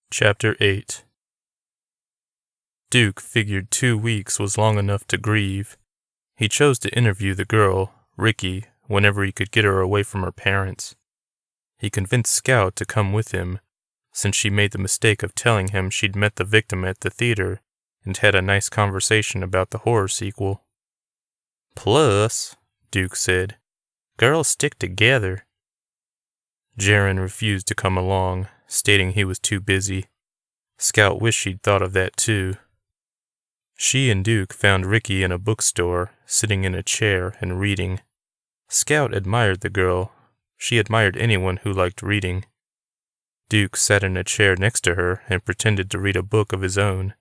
Chapter 8. Duke figured 2 weeks was long enough to grieve. He chose to interview the girl, Ricky, whenever he could get her away from her parents. He convinced Scout to come with him, since she made the mistake of telling him she'd met the victim at the theater and had a nice conversation about the horror sequel. "Plus," Duke said, "girls stick together." Jaren refused to come along, stating he was too busy. Scout wished she'd thought of that too. She and Duke found Ricky in a bookstore, sitting in a chair and reading. Scout admired the girl. She admired anyone who liked reading. Duke sat in a chair next to her and pretended to read a book of his own.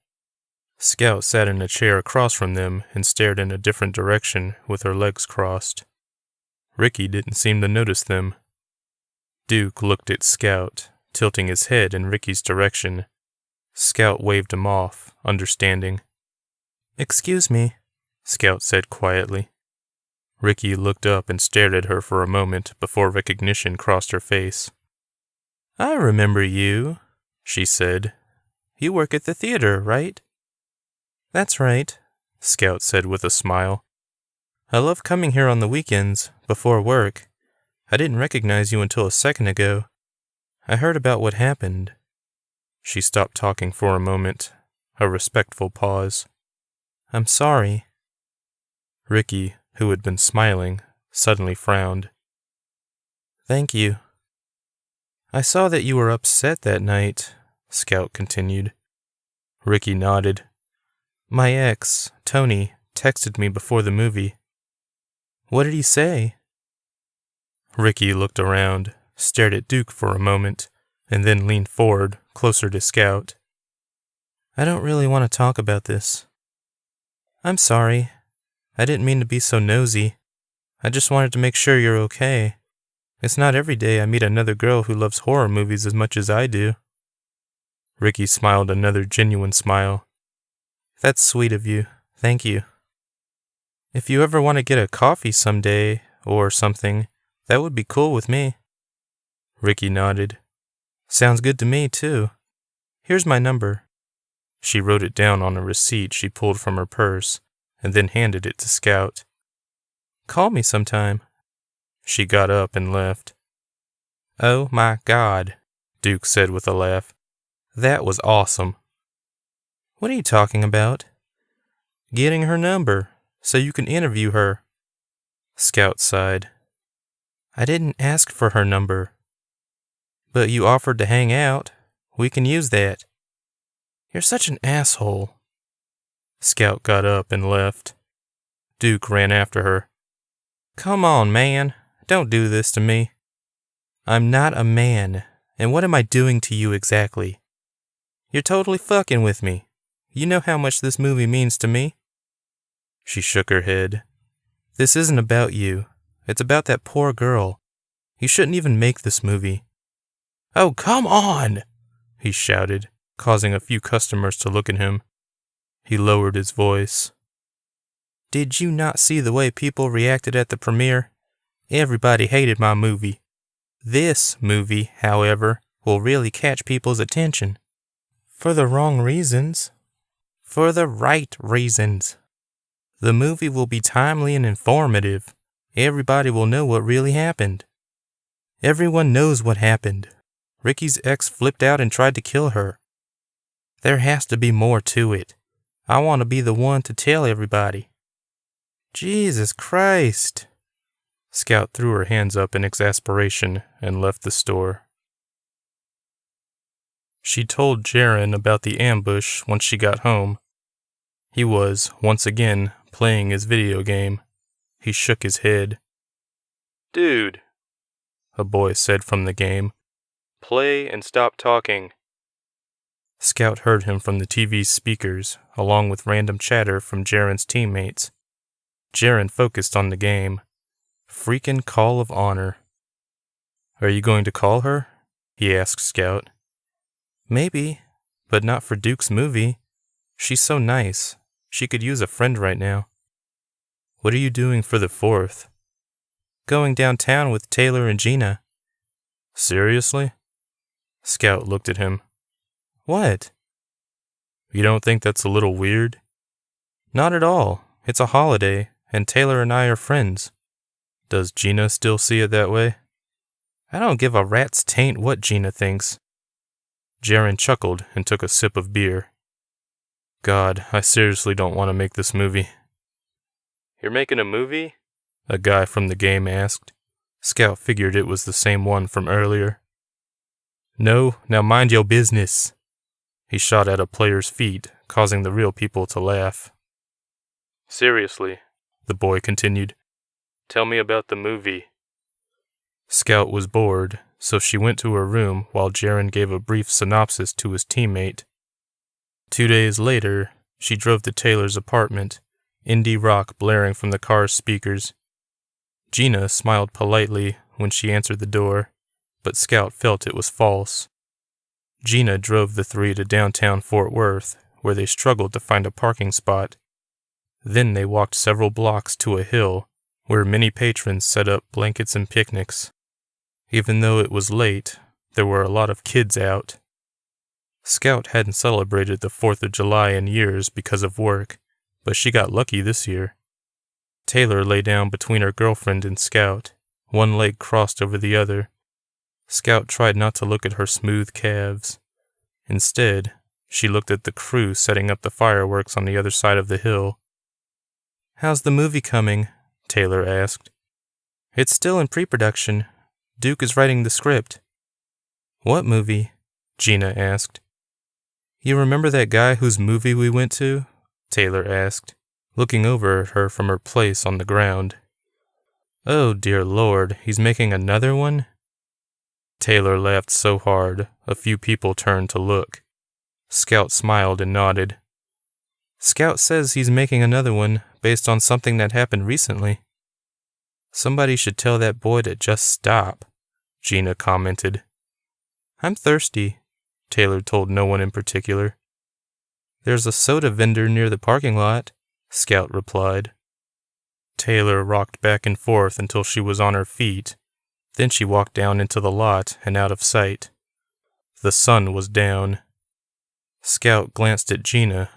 Scout sat in a chair across from them and stared in a different direction with her legs crossed. Ricky didn't seem to notice them. Duke looked at Scout, tilting his head in Ricky's direction. Scout waved him off, understanding. "Excuse me," Scout said quietly. Ricky looked up and stared at her for a moment before recognition crossed her face. "I remember you," she said. "You work at the theater, right?" "That's right," Scout said with a smile. "I love coming here on the weekends, before work. I didn't recognize you until a second ago. I heard about what happened." She stopped talking for a moment, a respectful pause. "I'm sorry." Ricky, who had been smiling, suddenly frowned. "Thank you." "I saw that you were upset that night," Scout continued. Ricky nodded. "My ex, Tony, texted me before the movie." "What did he say?" Ricky looked around, stared at Duke for a moment, and then leaned forward, closer to Scout. "I don't really want to talk about this." "I'm sorry. I didn't mean to be so nosy. I just wanted to make sure you're okay. It's not every day I meet another girl who loves horror movies as much as I do." Ricky smiled another genuine smile. "That's sweet of you. Thank you. If you ever want to get a coffee someday, or something, that would be cool with me." Ricky nodded. "Sounds good to me, too. Here's my number." She wrote it down on a receipt she pulled from her purse, and then handed it to Scout. "Call me sometime." She got up and left. "Oh my God," Duke said with a laugh. "That was awesome." "What are you talking about?" "Getting her number, so you can interview her." Scout sighed. "I didn't ask for her number." "But you offered to hang out. We can use that." "You're such an asshole." Scout got up and left. Duke ran after her. "Come on, man. Don't do this to me." "I'm not a man, and what am I doing to you exactly?" "You're totally fucking with me. You know how much this movie means to me." She shook her head. "This isn't about you. It's about that poor girl. You shouldn't even make this movie." "Oh, come on!" he shouted, causing a few customers to look at him. He lowered his voice. "Did you not see the way people reacted at the premiere? Everybody hated my movie. This movie, however, will really catch people's attention." "For the wrong reasons." "For the right reasons. The movie will be timely and informative. Everybody will know what really happened. Everyone knows what happened. Ricky's ex flipped out and tried to kill her. There has to be more to it. I want to be the one to tell everybody." "Jesus Christ." Scout threw her hands up in exasperation and left the store. She told Jaren about the ambush once she got home. He was, once again, playing his video game. He shook his head. "Dude," a boy said from the game, "play and stop talking." Scout heard him from the TV's speakers, along with random chatter from Jaren's teammates. Jaren focused on the game. Freaking Call of Honor. "Are you going to call her?" he asked Scout. "Maybe, but not for Duke's movie. She's so nice. She could use a friend right now." "What are you doing for the 4th? "Going downtown with Taylor and Gina." "Seriously?" Scout looked at him. What? You don't think that's a little weird? Not at all. It's a holiday, and Taylor and I are friends. Does Gina still see it that way? I don't give a rat's taint what Gina thinks. Jaren chuckled and took a sip of beer. God, I seriously don't want to make this movie. You're making a movie? A guy from the game asked. Scout figured it was the same one from earlier. No, now mind your business. He shot at a player's feet, causing the real people to laugh. Seriously, the boy continued. Tell me about the movie. Scout was bored, so she went to her room while Jaren gave a brief synopsis to his teammate. 2 days later, she drove to Taylor's apartment, indie rock blaring from the car's speakers. Gina smiled politely when she answered the door, but Scout felt it was false. Gina drove the three to downtown Fort Worth, where they struggled to find a parking spot. Then they walked several blocks to a hill, where many patrons set up blankets and picnics. Even though it was late, there were a lot of kids out. Scout hadn't celebrated the 4th of July in years because of work, but she got lucky this year. Taylor lay down between her girlfriend and Scout, one leg crossed over the other. Scout tried not to look at her smooth calves. Instead, she looked at the crew setting up the fireworks on the other side of the hill. How's the movie coming? Taylor asked. It's still in pre-production. Duke is writing the script. What movie? Gina asked. You remember that guy whose movie we went to? Taylor asked, looking over at her from her place on the ground. Oh, dear Lord, he's making another one? Taylor laughed so hard, a few people turned to look. Scout smiled and nodded. Scout says he's making another one based on something that happened recently. Somebody should tell that boy to just stop, Gina commented. I'm thirsty, Taylor told no one in particular. There's a soda vendor near the parking lot, Scout replied. Taylor rocked back and forth until she was on her feet. Then she walked down into the lot and out of sight. The sun was down. Scout glanced at Gina.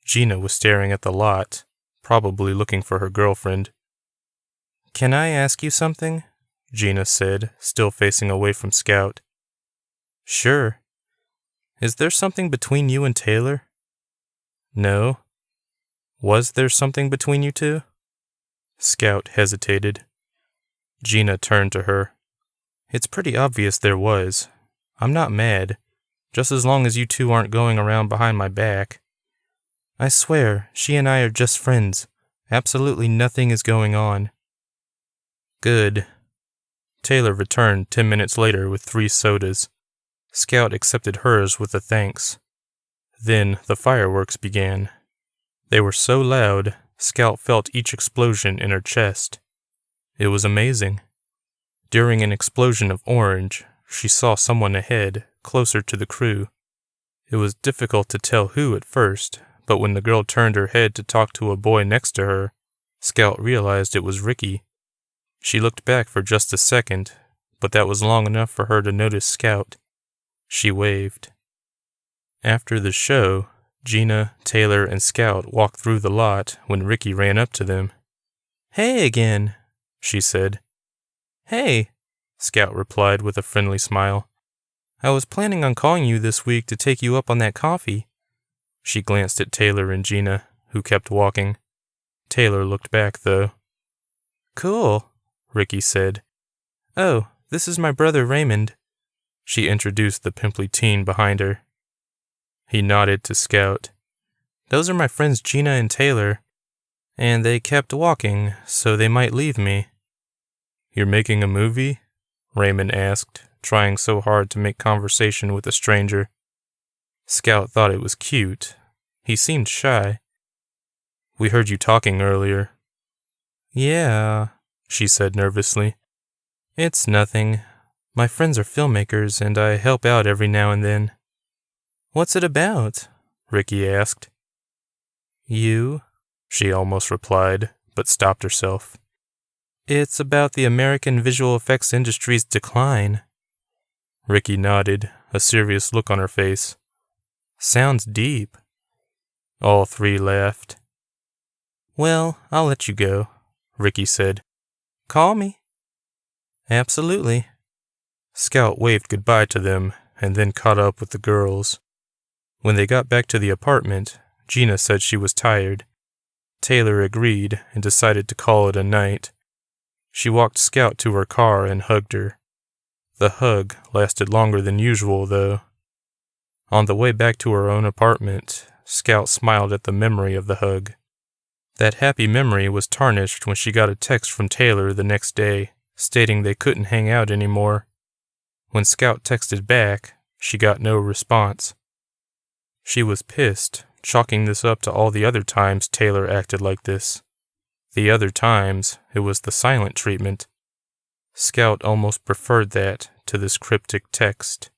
Gina was staring at the lot, probably looking for her girlfriend. Can I ask you something? Gina said, still facing away from Scout. Sure. Is there something between you and Taylor? No. Was there something between you two? Scout hesitated. Gina turned to her. It's pretty obvious there was. I'm not mad, just as long as you two aren't going around behind my back. I swear, she and I are just friends. Absolutely nothing is going on. Good. Taylor returned 10 minutes later with 3 sodas. Scout accepted hers with a thanks. Then the fireworks began. They were so loud, Scout felt each explosion in her chest. It was amazing. During an explosion of orange, she saw someone ahead, closer to the crew. It was difficult to tell who at first, but when the girl turned her head to talk to a boy next to her, Scout realized it was Ricky. She looked back for just a second, but that was long enough for her to notice Scout. She waved. After the show, Gina, Taylor, and Scout walked through the lot when Ricky ran up to them. "Hey again," she said. "Hey," Scout replied with a friendly smile. "I was planning on calling you this week to take you up on that coffee." She glanced at Taylor and Gina, who kept walking. Taylor looked back, though. "Cool," Ricky said. "Oh, this is my brother Raymond." She introduced the pimply teen behind her. He nodded to Scout. "Those are my friends Gina and Taylor, and they kept walking, so they might leave me." "You're making a movie?" Raymond asked, trying so hard to make conversation with a stranger. Scout thought it was cute. He seemed shy. "We heard you talking earlier." "Yeah," she said nervously. "It's nothing. My friends are filmmakers, and I help out every now and then." "What's it about?" Ricky asked. "You," she almost replied, but stopped herself. "It's about the American visual effects industry's decline." Ricky nodded, a serious look on her face. Sounds deep. All three laughed. Well, I'll let you go, Ricky said. Call me. Absolutely. Scout waved goodbye to them and then caught up with the girls. When they got back to the apartment, Gina said she was tired. Taylor agreed and decided to call it a night. She walked Scout to her car and hugged her. The hug lasted longer than usual, though. On the way back to her own apartment, Scout smiled at the memory of the hug. That happy memory was tarnished when she got a text from Taylor the next day, stating they couldn't hang out anymore. When Scout texted back, she got no response. She was pissed, chalking this up to all the other times Taylor acted like this. The other times, it was the silent treatment. Scout almost preferred that to this cryptic text.